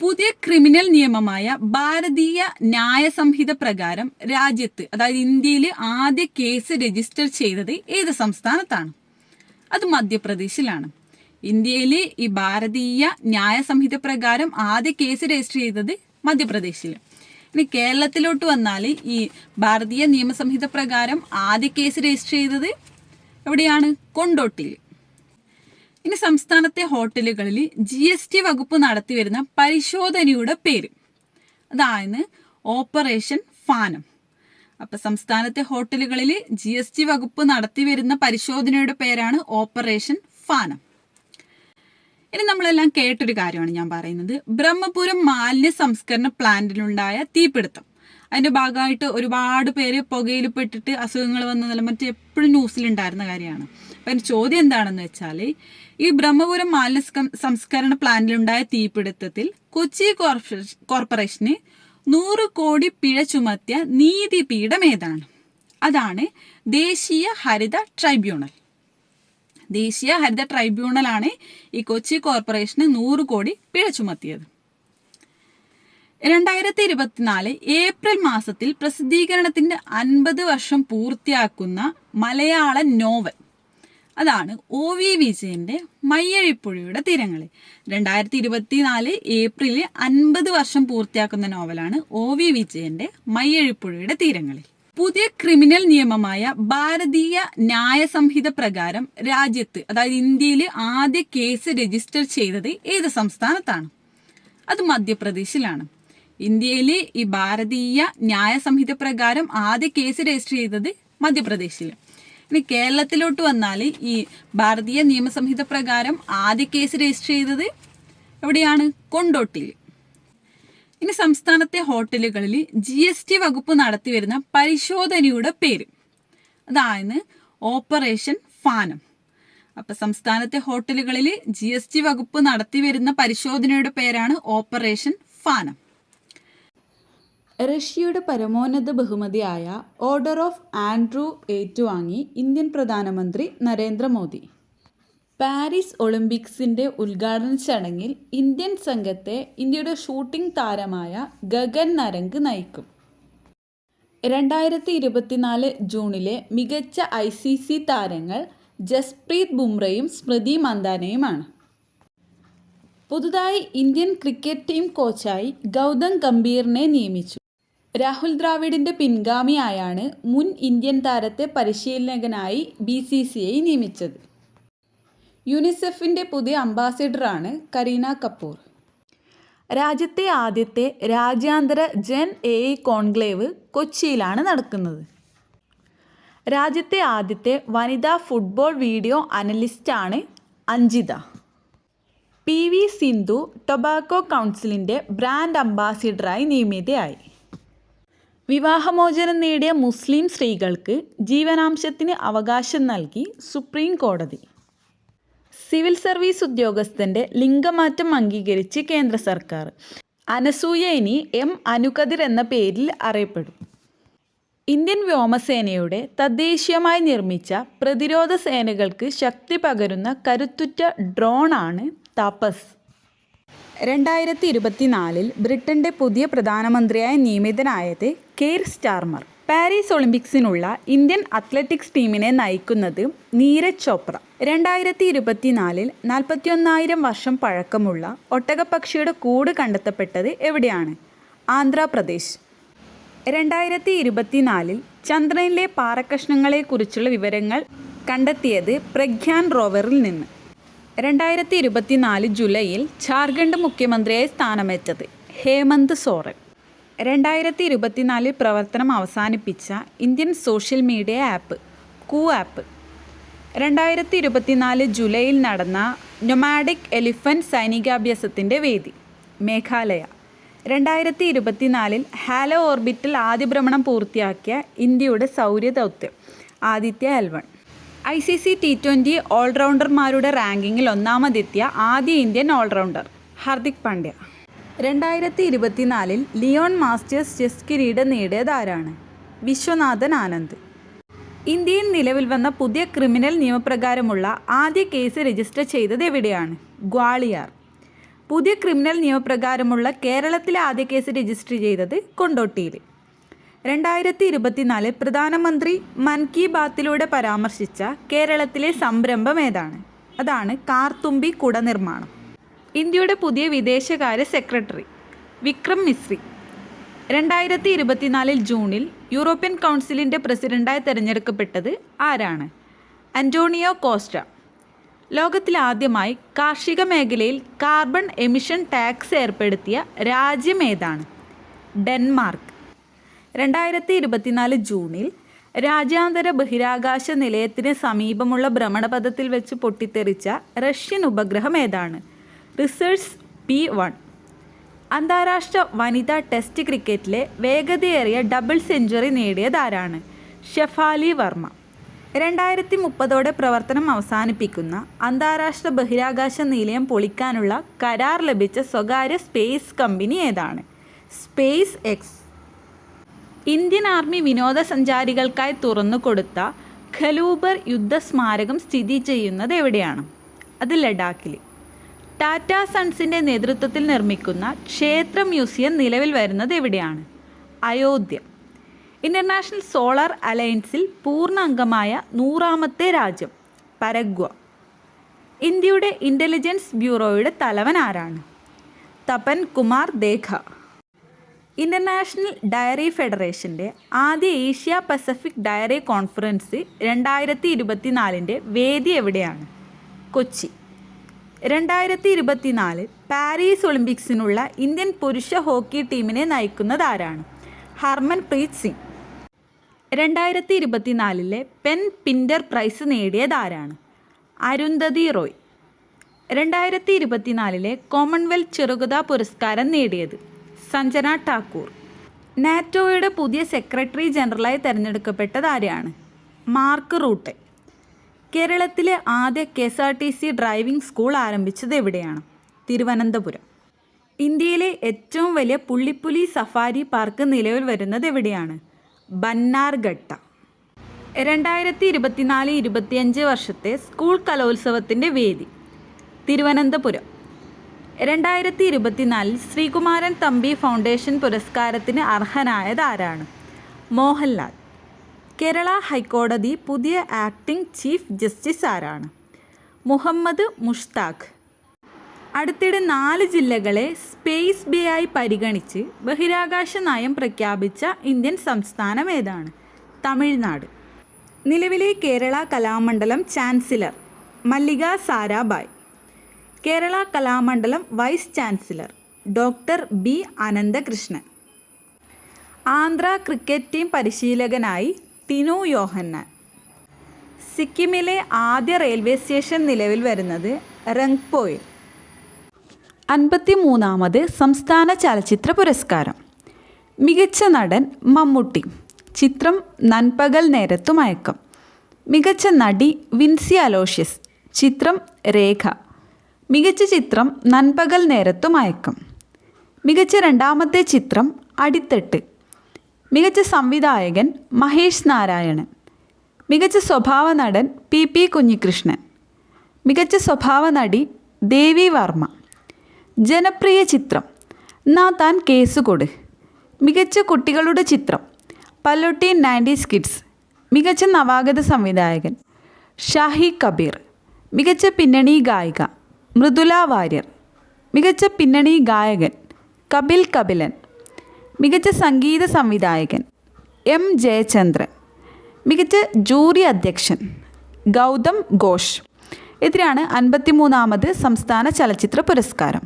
പുതിയ ക്രിമിനൽ നിയമമായ ഭാരതീയ ന്യായ സംഹിത പ്രകാരം രാജ്യത്ത്, അതായത് ഇന്ത്യയിൽ ആദ്യ കേസ് രജിസ്റ്റർ ചെയ്തത് ഏത് സംസ്ഥാനത്താണ്? അത് മധ്യപ്രദേശിലാണ്. ഇന്ത്യയിൽ ഈ ഭാരതീയ ന്യായ സംഹിത പ്രകാരം ആദ്യ കേസ് രജിസ്റ്റർ ചെയ്തത് മധ്യപ്രദേശിൽ. ഇനി കേരളത്തിലോട്ട് വന്നാൽ ഈ ഭാരതീയ നിയമസംഹിത പ്രകാരം ആദ്യ കേസ് രജിസ്റ്റർ ചെയ്തത് എവിടെയാണ്? കൊണ്ടോട്ടിയിൽ. ഇനി സംസ്ഥാനത്തെ ഹോട്ടലുകളിൽ GST വകുപ്പ് നടത്തിവരുന്ന പരിശോധനയുടെ പേര്, അതായത് ഓപ്പറേഷൻ ഫാനം. അപ്പം സംസ്ഥാനത്തെ ഹോട്ടലുകളിൽ GST വകുപ്പ് നടത്തിവരുന്ന പരിശോധനയുടെ പേരാണ് ഓപ്പറേഷൻ ഫാനം. ഇനി നമ്മളെല്ലാം കേട്ടൊരു കാര്യമാണ് ഞാൻ പറയുന്നത്. ബ്രഹ്മപുരം മാലിന്യ സംസ്കരണ പ്ലാന്റിലുണ്ടായ തീപിടുത്തം, അതിൻ്റെ ഭാഗമായിട്ട് ഒരുപാട് പേര് പുകയിൽ പെട്ടിട്ട് അസുഖങ്ങൾ വന്നതെല്ലാം മറ്റേ എപ്പോഴും ന്യൂസിലുണ്ടായിരുന്ന കാര്യമാണ്. അപ്പം അതിൻ്റെ ചോദ്യം എന്താണെന്ന് വെച്ചാൽ, ഈ ബ്രഹ്മപുരം മാലിന്യ സംസ്കരണ പ്ലാന്റിലുണ്ടായ തീപിടുത്തത്തിൽ കൊച്ചി കോർപ്പറേഷന് 100 കോടി പിഴ ചുമത്തിയ നീതിപീഠം ഏതാണ്? അതാണ് ദേശീയ ഹരിത ട്രൈബ്യൂണൽ. ദേശീയ ഹരിത ട്രൈബ്യൂണലാണ് ഈ കൊച്ചി കോർപ്പറേഷന് 100 കോടി പിഴ ചുമത്തിയത്. 2024 ഏപ്രിൽ മാസത്തിൽ പ്രസിദ്ധീകരണത്തിന്റെ 50 വർഷം പൂർത്തിയാക്കുന്ന മലയാള നോവൽ, അതാണ് OV വിജയന്റെ മയ്യഴിപ്പുഴയുടെ തീരങ്ങളിൽ. 2024 ഏപ്രിലിൽ 50 വർഷം പൂർത്തിയാക്കുന്ന നോവലാണ് OV വിജയന്റെ മയ്യഴിപ്പുഴയുടെ തീരങ്ങളിൽ. പുതിയ ക്രിമിനൽ നിയമമായ ഭാരതീയ ന്യായ സംഹിത പ്രകാരം രാജ്യത്ത്, അതായത് ഇന്ത്യയിൽ ആദ്യ കേസ് രജിസ്റ്റർ ചെയ്തത് ഏത് സംസ്ഥാനത്താണ്? അത് മധ്യപ്രദേശിലാണ്. ഇന്ത്യയിൽ ഈ ഭാരതീയ ന്യായ സംഹിത പ്രകാരം ആദ്യ കേസ് രജിസ്റ്റർ ചെയ്തത് മധ്യപ്രദേശിൽ. ഇനി കേരളത്തിലോട്ട് വന്നാൽ ഈ ഭാരതീയ നിയമസംഹിത പ്രകാരം ആദ്യ കേസ് രജിസ്റ്റർ ചെയ്തത് എവിടെയാണ്? കൊണ്ടോട്ടിയിൽ. ഇനി സംസ്ഥാനത്തെ ഹോട്ടലുകളിൽ GST വകുപ്പ് നടത്തിവരുന്ന പരിശോധനയുടെ പേര്, അതായത് ഓപ്പറേഷൻ ഫാനം. അപ്പം സംസ്ഥാനത്തെ ഹോട്ടലുകളിൽ GST വകുപ്പ് നടത്തിവരുന്ന പരിശോധനയുടെ പേരാണ് ഓപ്പറേഷൻ ഫാനം. റഷ്യയുടെ പരമോന്നത ബഹുമതിയായ ഓർഡർ ഓഫ് ആൻഡ്രൂ ഏറ്റുവാങ്ങി ഇന്ത്യൻ പ്രധാനമന്ത്രി നരേന്ദ്രമോദി. പാരീസ് ഒളിമ്പിക്സിന്റെ ഉദ്ഘാടന ചടങ്ങിൽ ഇന്ത്യൻ സംഘത്തെ ഇന്ത്യയുടെ ഷൂട്ടിംഗ് താരമായ ഗഗൻ നരംഗ് നയിക്കും. 2024 ജൂണിലെ മികച്ച ICC താരങ്ങൾ ജസ്പ്രീത് ബുംറയും സ്മൃതി മന്ദാനയുമാണ്. പുതുതായി ഇന്ത്യൻ ക്രിക്കറ്റ് ടീം കോച്ചായി ഗൗതം ഗംഭീറിനെ നിയമിച്ചു. രാഹുൽ ദ്രാവിഡിന്റെ പിൻഗാമിയായാണ് മുൻ ഇന്ത്യൻ താരത്തെ പരിശീലകനായി BCCI നിയമിച്ചത്. യുനിസെഫിന്റെ പുതിയ അംബാസിഡറാണ് കരീന കപൂർ. രാജ്യത്തെ ആദ്യത്തെ രാജ്യാന്തര ജൻ AI കോൺക്ലേവ് കൊച്ചിയിലാണ് നടക്കുന്നത്. രാജ്യത്തെ ആദ്യത്തെ വനിതാ ഫുട്ബോൾ വീഡിയോ അനലിസ്റ്റാണ് അഞ്ജിത. PV സിന്ധു ടൊബാക്കോ കൗൺസിലിന്റെ ബ്രാൻഡ് അംബാസിഡറായി നിയമിതയായി. വിവാഹമോചനം നേടിയ മുസ്ലിം സ്ത്രീകൾക്ക് ജീവനാംശത്തിന് അവകാശം നൽകി സുപ്രീം കോടതി. സിവിൽ സർവീസ് ഉദ്യോഗസ്ഥന്റെ ലിംഗമാറ്റം അംഗീകരിച്ച് കേന്ദ്ര സർക്കാർ. അനസൂയ ഇനി M അനുകതിർ എന്ന പേരിൽ അറിയപ്പെടും. ഇന്ത്യൻ വ്യോമസേനയുടെ തദ്ദേശീയമായി നിർമ്മിച്ച പ്രതിരോധ സേനകൾക്ക് ശക്തി പകരുന്ന കരുത്തുറ്റ ഡ്രോണാണ് താപസ്. 2024 ബ്രിട്ടന്റെ പുതിയ പ്രധാനമന്ത്രിയായി നിയമിതനായത് കെയർ സ്റ്റാർമർ. പാരീസ് ഒളിമ്പിക്സിനുള്ള ഇന്ത്യൻ അത്ലറ്റിക്സ് ടീമിനെ നയിക്കുന്നത് നീരജ് ചോപ്ര. 2024 41,000 വർഷം പഴക്കമുള്ള ഒട്ടകപ്പക്ഷിയുടെ കൂട് കണ്ടെത്തപ്പെട്ടത് എവിടെയാണ്? ആന്ധ്രാപ്രദേശ്. 2024 ചന്ദ്രനിലെ പാറക്കഷ്ണങ്ങളെക്കുറിച്ചുള്ള വിവരങ്ങൾ കണ്ടെത്തിയത് പ്രഗ്യാൻ റോവറിൽ നിന്ന്. 2024 ജൂലൈയിൽ ജാർഖണ്ഡ് മുഖ്യമന്ത്രിയായി സ്ഥാനമേറ്റത് ഹേമന്ത് സോറൻ. 2024 പ്രവർത്തനം അവസാനിപ്പിച്ച ഇന്ത്യൻ സോഷ്യൽ മീഡിയ ആപ്പ് കൂ ആപ്പ്. 2024 ജൂലൈയിൽ നടന്ന നൊമാഡിക് എലിഫന്റ് സൈനികാഭ്യാസത്തിൻ്റെ വേദി മേഘാലയ. 2024 ഹാലോ ഓർബിറ്റിൽ ആദ്യ ഭ്രമണം പൂർത്തിയാക്കിയ ഇന്ത്യയുടെ സൗരദൗത്യം ആദിത്യ L1. ICC T20 ഓൾറൗണ്ടർമാരുടെ റാങ്കിങ്ങിൽ ഒന്നാമതെത്തിയ ആദ്യ Indian all rounder Hardik Pandya. 2024 Leon Masters chess കിരീടം നേടിയത് ആരാണ്? വിശ്വനാഥൻ ആനന്ദ്. ഇന്ത്യയിൽ നിലവിൽ വന്ന പുതിയ ക്രിമിനൽ നിയമപ്രകാരമുള്ള ആദ്യ കേസ് രജിസ്റ്റർ ചെയ്തത് എവിടെയാണ്? ഗ്വാളിയാർ. പുതിയ ക്രിമിനൽ നിയമപ്രകാരമുള്ള കേരളത്തിലെ ആദ്യ കേസ് രജിസ്റ്റർ ചെയ്തത് കൊണ്ടോട്ടിയിൽ. 2024 പ്രധാനമന്ത്രി മൻ കി ബാത്തിലൂടെ പരാമർശിച്ച കേരളത്തിലെ സംരംഭം ഏതാണ്? അതാണ് കാർത്തുമ്പി കുട നിർമ്മാണം. ഇന്ത്യയുടെ പുതിയ വിദേശകാര്യ സെക്രട്ടറി വിക്രം മിസ്രി. 2024 ജൂണിൽ യൂറോപ്യൻ കൗൺസിലിൻ്റെ പ്രസിഡന്റായി തിരഞ്ഞെടുക്കപ്പെട്ടത് ആരാണ്? Antonio Costa. ലോകത്തിലാദ്യമായി കാർഷിക മേഖലയിൽ കാർബൺ എമിഷൻ ടാക്സ് ഏർപ്പെടുത്തിയ രാജ്യം ഏതാണ്? ഡെൻമാർക്ക്. 2024 ജൂണിൽ രാജ്യാന്തര ബഹിരാകാശ നിലയത്തിന് സമീപമുള്ള ഭ്രമണപഥത്തിൽ വെച്ച് പൊട്ടിത്തെറിച്ച റഷ്യൻ ഉപഗ്രഹം ഏതാണ്? Research P1. അന്താരാഷ്ട്ര വനിതാ ടെസ്റ്റ് ക്രിക്കറ്റിലെ വേഗതയേറിയ ഡബിൾ സെഞ്ചുറി നേടിയതാരാണ്? ഷെഫാലി വർമ്മ. 2030 പ്രവർത്തനം അവസാനിപ്പിക്കുന്ന അന്താരാഷ്ട്ര ബഹിരാകാശ നിലയം പൊളിക്കാനുള്ള കരാർ ലഭിച്ച സ്വകാര്യ സ്പേസ് കമ്പനി ഏതാണ്? Space X. ഇന്ത്യൻ ആർമി വിനോദസഞ്ചാരികൾക്കായി തുറന്നുകൊടുത്ത ഖലൂബർ യുദ്ധസ്മാരകം സ്ഥിതി ചെയ്യുന്നത് എവിടെയാണ്? അത് ലഡാക്കിൽ. ടാറ്റ സൺസിൻ്റെ നേതൃത്വത്തിൽ നിർമ്മിക്കുന്ന ക്ഷേത്ര മ്യൂസിയം നിലവിൽ വരുന്നത് എവിടെയാണ്? അയോധ്യ. ഇൻ്റർനാഷണൽ സോളാർ അലയൻസിൽ പൂർണ്ണ അംഗമായ 100ാമത്തെ രാജ്യം പരഗ്വ. ഇന്ത്യയുടെ ഇൻ്റലിജൻസ് ബ്യൂറോയുടെ തലവൻ ആരാണ്? തപൻ കുമാർ ദേഖ. ഇൻ്റർനാഷണൽ ഡയറി ഫെഡറേഷൻ്റെ ആദ്യ ഏഷ്യ പസഫിക് ഡയറി കോൺഫറൻസ് 2024 വേദി എവിടെയാണ്? കൊച്ചി. 2024 പാരീസ് ഒളിമ്പിക്സിനുള്ള ഇന്ത്യൻ പുരുഷ ഹോക്കി ടീമിനെ നയിക്കുന്നത് ആരാണ്? Harmanpreet Singh. 2024 PEN Pinter prize നേടിയതാരാണ്? അരുന്ധതി റോയ്. 2024 കോമൺവെൽത്ത് ചെറുകഥാ പുരസ്കാരം നേടിയത്? സഞ്ജന ഠാക്കൂർ. നാറ്റോയുടെ പുതിയ സെക്രട്ടറി ജനറലായി തിരഞ്ഞെടുക്കപ്പെട്ടത് ആരെയാണ്? Mark Rutte. കേരളത്തിലെ ആദ്യ KSRTC ഡ്രൈവിംഗ് സ്കൂൾ ആരംഭിച്ചത് എവിടെയാണ്? തിരുവനന്തപുരം. ഇന്ത്യയിലെ ഏറ്റവും വലിയ പുള്ളിപ്പുലി സഫാരി പാർക്ക് നിലവിൽ വരുന്നത് എവിടെയാണ്? ബന്നാർഘട്ട. 2024-25 വർഷത്തെ സ്കൂൾ കലോത്സവത്തിൻ്റെ വേദി തിരുവനന്തപുരം. 2024 ശ്രീകുമാരൻ തമ്പി ഫൗണ്ടേഷൻ പുരസ്കാരത്തിന് അർഹനായത് ആരാണ്? മോഹൻലാൽ. കേരള ഹൈക്കോടതി പുതിയ ആക്ടിംഗ് ചീഫ് ജസ്റ്റിസ് ആരാണ്? മുഹമ്മദ് മുഷ്താഖ്. അടുത്തിടെ 4 ജില്ലകളെ സ്പേസ് ബേ ആയി പരിഗണിച്ച് ബഹിരാകാശ നയം പ്രഖ്യാപിച്ച ഇന്ത്യൻ സംസ്ഥാനം ഏതാണ്? തമിഴ്നാട്. നിലവിലെ Kerala Kalamandalam chancellor Mallika Sarabhai. Kerala Kalamandalam vice chancellor doctor B. Ananthakrishnan. Andhra cricket team പരിശീലകനായി ടിനു യോഹന്നാൻ. സിക്കിമിലെ ആദ്യ റെയിൽവേ സ്റ്റേഷൻ നിലവിൽ വരുന്നത് റംഗ്പോയിൽ. 53ാമത് സംസ്ഥാന ചലച്ചിത്ര പുരസ്കാരം. മികച്ച നടൻ മമ്മൂട്ടി. ചിത്രം നൻപകൽ നേരത്തു മയക്കം. മികച്ച നടി വിൻസി അലോഷ്യസ്. ചിത്രം രേഖ. മികച്ച ചിത്രം നൻപകൽ നേരത്തു മയക്കം. മികച്ച രണ്ടാമത്തെ ചിത്രം അടിത്തട്ട്. മികച്ച സംവിധായകൻ മഹേഷ് നാരായണൻ. മികച്ച സ്വഭാവ നടൻ PP കുഞ്ഞികൃഷ്ണൻ. മികച്ച സ്വഭാവ നടി ദേവി വർമ്മ. ജനപ്രിയ ചിത്രം നാ താൻ കേസുകൊട്. മികച്ച കുട്ടികളുടെ ചിത്രം പല്ലോട്ടി 90s കിഡ്സ്. മികച്ച നവാഗത സംവിധായകൻ ഷാഹി കബീർ. മികച്ച പിന്നണി ഗായിക മൃദുല വാര്യർ. മികച്ച പിന്നണി ഗായകൻ കപിൽ കപിലൻ. മികച്ച സംഗീത സംവിധായകൻ M. ജയചന്ദ്രൻ. മികച്ച ജൂറി അധ്യക്ഷൻ ഗൗതം ഘോഷ്. ഇതിനാണ് 53ാമത് സംസ്ഥാന ചലച്ചിത്ര പുരസ്കാരം.